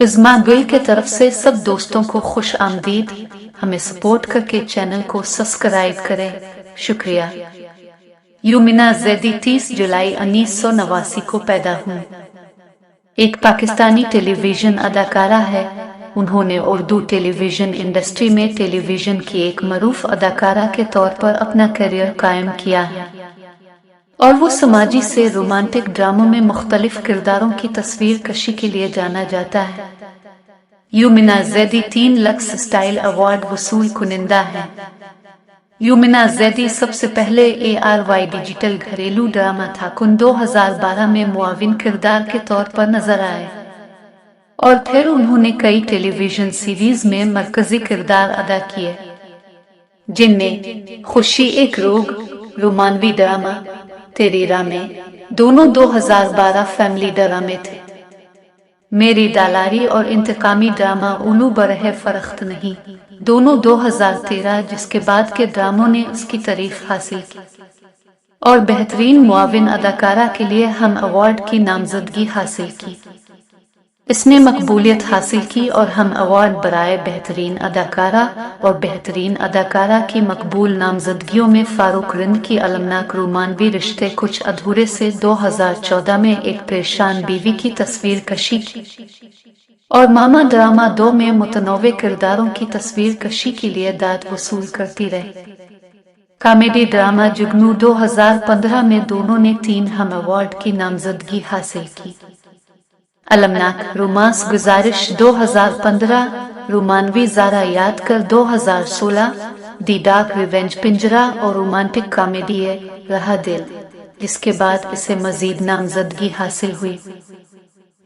इज़्मा गुल के तरफ से सब दोस्तों को खुश आमदीद। हमें सपोर्ट करके चैनल को सब्सक्राइब करें, शुक्रिया। यूमिना ज़ैदी 30 जुलाई 1989 को पैदा हुई। एक पाकिस्तानी टेलीविज़न अदाकारा है। उन्होंने उर्दू टेलीविज़न इंडस्ट्री में टेलीविज़न की एक मरूफ अदाकारा के तौर पर अपना करियर कायम किया है और वो समाजी से रोमांटिक ड्रामों में मुख्तलिफ किरदारों की तस्वीर कशी के लिए जाना जाता है। यूमिना ज़ैदी 3 लक्स स्टाइल अवार्ड वसूल कुनिंदा है। यूमिना ज़ैदी सबसे पहले ARY डिजिटल घरेलू ड्रामा थाकुन 2012 में मुआविन किरदार के तौर पर नजर आए और फिर उन्होंने कई टेलीविज़न सीरीज में मरकजी किरदार अदा किए, जिनमें खुशी एक रोग, रोमानवी ड्रामा तेरी रामें, दोनों 2012 फैमिली ड्रामे थे। मेरी दालारी और इंतकामी ड्रामा उलू बरहे फरख्त नहीं, दोनों 2013, जिसके बाद के ड्रामों ने उसकी तारीफ हासिल की और बेहतरीन मुआविन अदाकारा के लिए हम अवार्ड की नामजदगी हासिल की। इसने मकबूलियत हासिल की और हम अवार्ड बराए बेहतरीन अदाकारा और बेहतरीन अदाकारा की मकबूल नामजदगियों में फारूक रिंद की अलमनाक रोमानवी रिश्ते कुछ अधूरे से 2014 में एक परेशान बीवी की तस्वीर कशी की और मामा ड्रामा 2 में मुतनव्वे किरदारों की तस्वीर कशी के लिए दाद वसूल करती रही। कॉमेडी ड्रामा जुगनू 2015 में दोनों ने 3 हम अवार्ड की नामजदगी हासिल की। अलमनाक रोमांस गुजारिश 2015, रोमानवी ज़ारा याद कर 2016, दी डार्क रिवेंज पिंजरा और रोमांटिक कॉमेडी रहा दिल, जिसके बाद इसे मजीद नामजदगी हासिल हुई।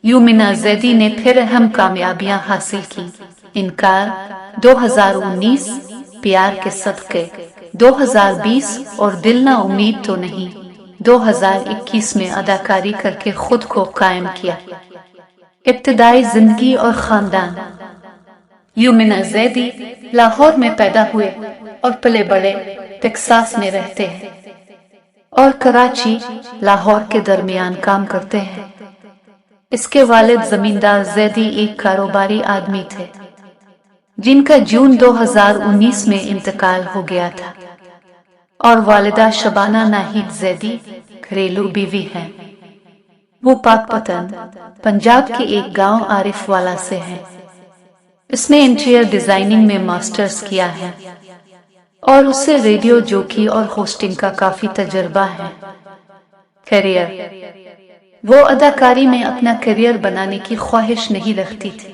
यूमिना ज़ैदी ने फिर अहम कामयाबियां हासिल की। इनकार 2019, प्यार के सदक़े 2020 और दिल ना उम्मीद तो नहीं 2021 में अदाकारी करके खुद को कायम किया। इब्तिदाई जिंदगी और खानदान। यूमिना ज़ैदी लाहौर में पैदा हुए और पले बड़े टेक्सास में रहते हैं और कराची, लाहौर के दरमियान काम करते हैं। इसके वालिद जमींदार ज़ैदी एक कारोबारी आदमी थे, जिनका जून 2019 में इंतकाल हो गया था और वालिदा शबाना नाहिद ज़ैदी घरेलू बीवी हैं। वो पाकपतन, पंजाब के एक गांव आरिफ वाला से है। इसने इंटीरियर डिजाइनिंग में मास्टर्स किया है और उसे रेडियो जॉकी और होस्टिंग का काफी तजर्बा है। करियर। वो अदाकारी में अपना करियर बनाने की ख्वाहिश नहीं रखती थी,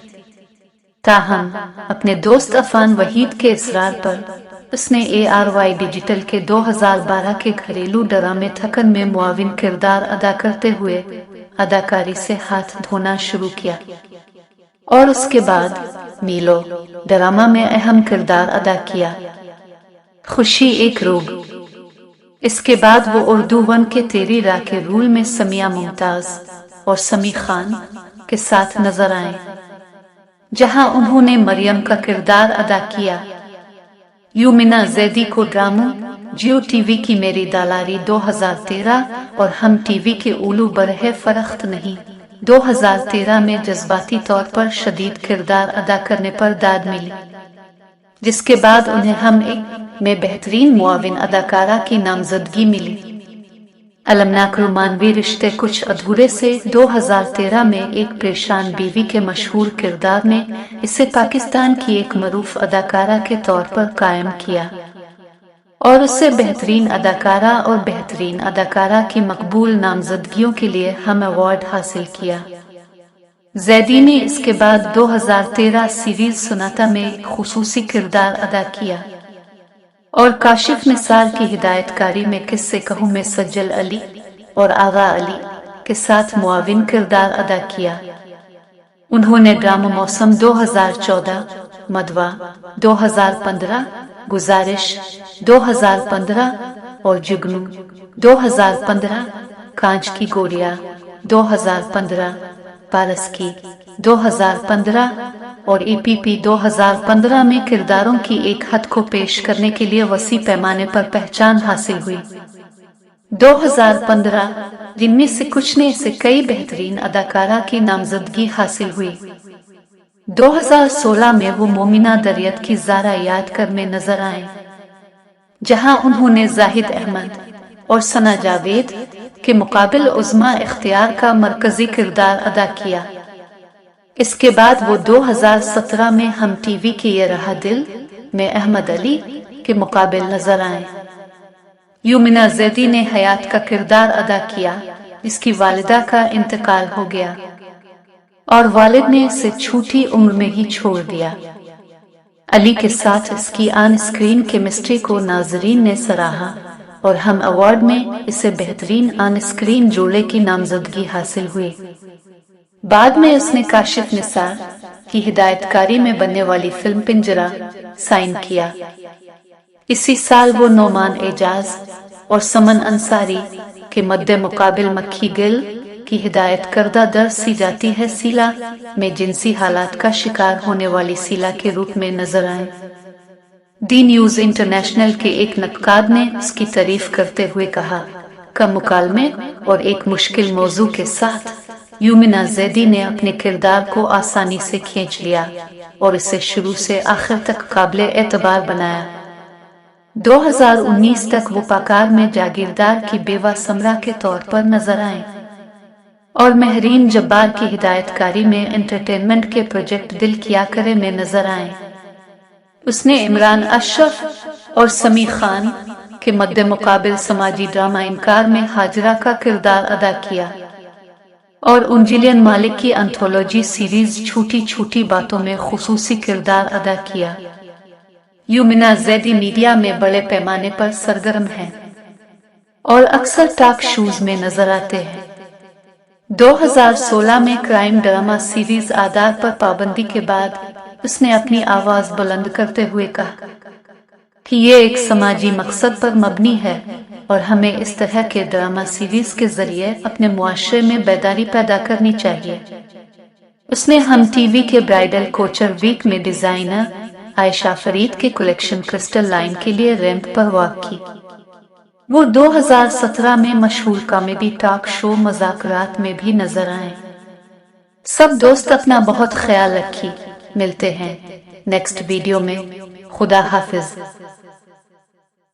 ताहम अपने दोस्त अफान वहीद के इसरार पर उसने ARY डिजिटल के 2012 के घरेलू ड्रामे थकन में मुआविन किरदार अदा करते हुए अदाकारी से हाथ धोना शुरू किया और उसके बाद मीलो ड्रामा में अहम किरदार अदा किया, खुशी एक रोग। इसके बाद वो उर्दू 1 के तेरी राह के रूल में समिया मुमताज और समी खान के साथ नजर आए, जहां उन्होंने मरियम का किरदार अदा किया। यूमिना ज़ैदी को ड्रामों जियो टीवी की मेरी दालारी 2013 और हम टीवी के उलू बरहे फरख्त नहीं 2013 में जज्बाती तौर पर शदीद किरदार अदा करने पर दाद मिली, जिसके बाद उन्हें हम एक में बेहतरीन मुआविन अदाकारा की नामजदगी मिली। अलमनाक रोमानवी रिश्ते कुछ अधूरे से 2013 में एक परेशान बीवी के मशहूर किरदार ने इसे पाकिस्तान की एक मरूफ अदाकारा के तौर पर कायम किया और उससे बेहतरीन अदाकारा और बेहतरीन अदाकारा की मकबूल नामजदगियों के लिए हम अवार्ड हासिल किया। ज़ैदी ने इसके बाद 2013 सीरीज सुनाता में खुसूसी किरदार अदा किया और काशिफ निसार की हिदायतकारी में किस्से कहूं में सज्जल अली और आगा अली के साथ मुआविन किरदार अदा किया। उन्होंने ड्रामा मौसम 2014, मदवा 2015, गुजारिश 2015 और जुगनू 2015, कांच की गोरियां 2015, पारसकी 2015 और EPP 2015 में किरदारों की एक हद को पेश करने के लिए वसी पैमाने पर पहचान हासिल हुई। 2015, जिनमें से कुछ ने इसे कई बेहतरीन अदाकारा की नामजदगी हासिल हुई। 2016 में वो मोमिना दरियत की ज़ारा यादकर में नजर आए, जहां उन्होंने जाहिद अहमद और सना जावेद के मुकाबिल उज़्मा इख्तियार का मरकजी किरदार अदा किया। इसके बाद वो 2017 में हम टीवी के ये रहा दिल में अहमद अली के मुकाबिल नजर आए। युमिना ज़ैदी ने हयात का किरदार अदा किया। इसकी वालिदा का इंतकाल हो गया और वालिद ने इसे छोटी उम्र में ही छोड़ दिया। अली के साथ इसकी ऑन स्क्रीन केमिस्ट्री को नाजरीन ने सराहा और हम अवार्ड में इसे बेहतरीन ऑन स्क्रीन जोड़े की नामजदगी हासिल हुई। बाद में उसने काशिफ निसार की हिदायतकारी में बनने वाली फिल्म पिंजरा साइन किया। इसी साल वो नोमान एजाज और समन अंसारी के मद्दे मुकाबिल मक्खी गिल की हिदायत करदा दर सी जाती है सीला में जिनसी हालात का शिकार होने वाली सीला के रूप में नजर आए। दी न्यूज इंटरनेशनल के एक नक्काद ने उसकी तारीफ करते हुए कहा, कम मुकालमे और एक मुश्किल मौजू के साथ युमिना ज़ैदी ने अपने किरदार को आसानी से खींच लिया और इसे शुरू से आखिर तक काबिले एतबार बनाया। 2019 तक वो पाकार में जागीरदार की बेवा समरा के तौर पर नजर आए और महरीन जब्बार की हिदायतकारी में एंटरटेनमेंट के प्रोजेक्ट दिल किया करे में नजर आए। उसने इमरान अशरफ और समी खान के मद्दे मुकाबिल समाजी ड्रामा इनकार में हाजरा का किरदार अदा किया और उंजिलियन मालिक की एंथोलॉजी सीरीज छोटी छोटी बातों में खुसूसी किरदार अदा किया। युमिना ज़ैदी मीडिया में बड़े पैमाने पर सरगर्म हैं और अक्सर टॉक शोज में नजर आते हैं। 2016 में क्राइम ड्रामा सीरीज आधार पर पाबंदी के बाद उसने अपनी आवाज बुलंद करते हुए कहा कि ये एक समाजी मकसद पर मबनी है और हमें इस तरह के ड्रामा सीरीज के जरिए अपने मुआशरे में बेदारी पैदा करनी चाहिए। उसने हम टीवी के ब्राइडल कोचर वीक में डिजाइनर आयशा फरीद के कलेक्शन क्रिस्टल लाइन के लिए रैंप पर वॉक की। वो 2017 में मशहूर कॉमेडी टॉक शो मज़ाकरात में भी नजर आए। सब दोस्त अपना बहुत ख्याल रखिए। मिलते हैं नेक्स्ट वीडियो में। खुदा हाफिज।